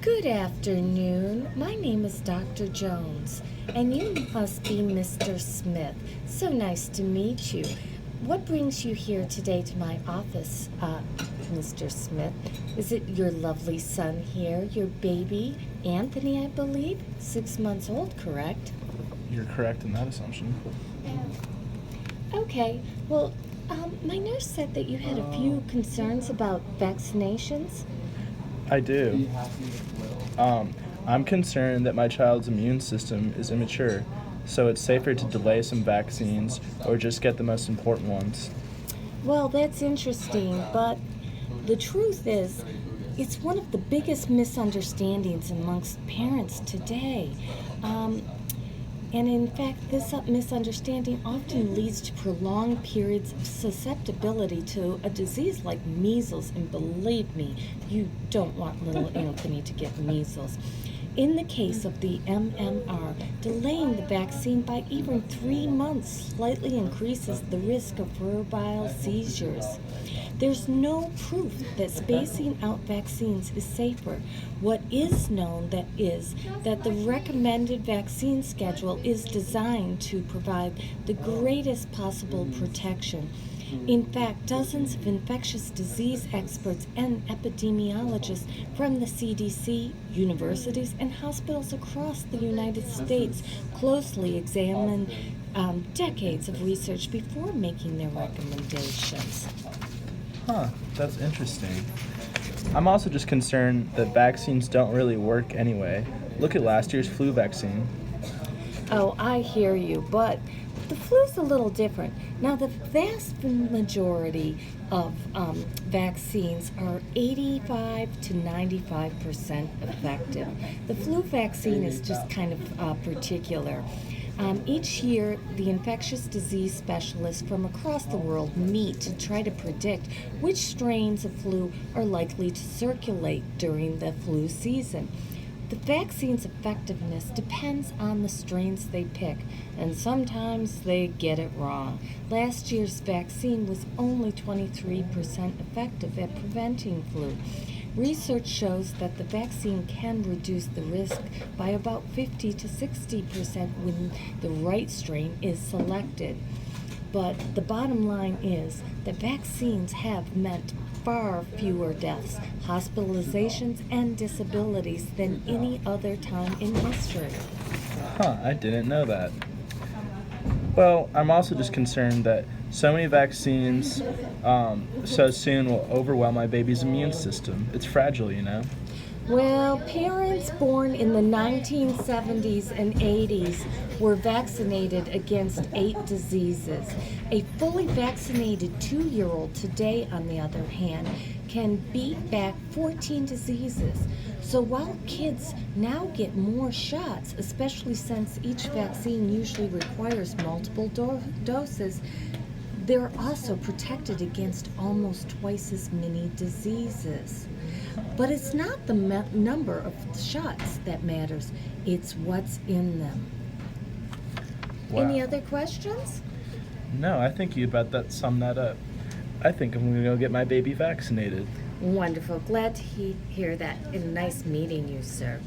Good afternoon. My name is Dr. Jones, and you must be Mr. Smith. So nice to meet you. What brings you here today to my office, Mr. Smith? Is it your lovely son here, your baby, Anthony, I believe? 6 months old, correct? You're correct in that assumption. Okay, well, my nurse said that you had a few concerns about vaccinations. I do. I'm concerned that my child's immune system is immature, so it's safer to delay some vaccines or just get the most important ones. Well, that's interesting, but the truth is, it's one of the biggest misunderstandings amongst parents today. And in fact, this misunderstanding often leads to prolonged periods of susceptibility to a disease like measles. And believe me, you don't want little Anthony to get measles. In the case of the MMR, delaying the vaccine by even 3 months slightly increases the risk of febrile seizures. There's no proof that spacing out vaccines is safer. What is known is that the recommended vaccine schedule is designed to provide the greatest possible protection. In fact, dozens of infectious disease experts and epidemiologists from the CDC, universities, and hospitals across the United States closely examine decades of research before making their recommendations. That's interesting. I'm also just concerned that vaccines don't really work anyway. Look at last year's flu vaccine. Oh, I hear you, but the flu's a little different. Now, the vast majority of vaccines are 85 to 95% effective. The flu vaccine is just kind of particular. Each year, the infectious disease specialists from across the world meet to try to predict which strains of flu are likely to circulate during the flu season. The vaccine's effectiveness depends on the strains they pick, and sometimes they get it wrong. Last year's vaccine was only 23% effective at preventing flu. Research shows that the vaccine can reduce the risk by about 50 to 60% when the right strain is selected. But the bottom line is that vaccines have meant far fewer deaths, hospitalizations, and disabilities than any other time in history. I didn't know that. Well, I'm also just concerned that so many vaccines so soon will overwhelm my baby's immune system. It's fragile, you know. Well, parents born in the 1970s and 80s were vaccinated against 8 diseases. A fully vaccinated 2-year-old today, on the other hand, can beat back 14 diseases. So while kids now get more shots, especially since each vaccine usually requires multiple doses, they're also protected against almost twice as many diseases. But it's not the number of shots that matters, it's what's in them. Wow. Any other questions? No, I think you about that sum that up. I think I'm going to go get my baby vaccinated. Wonderful. Glad to hear that. And nice meeting you, sir.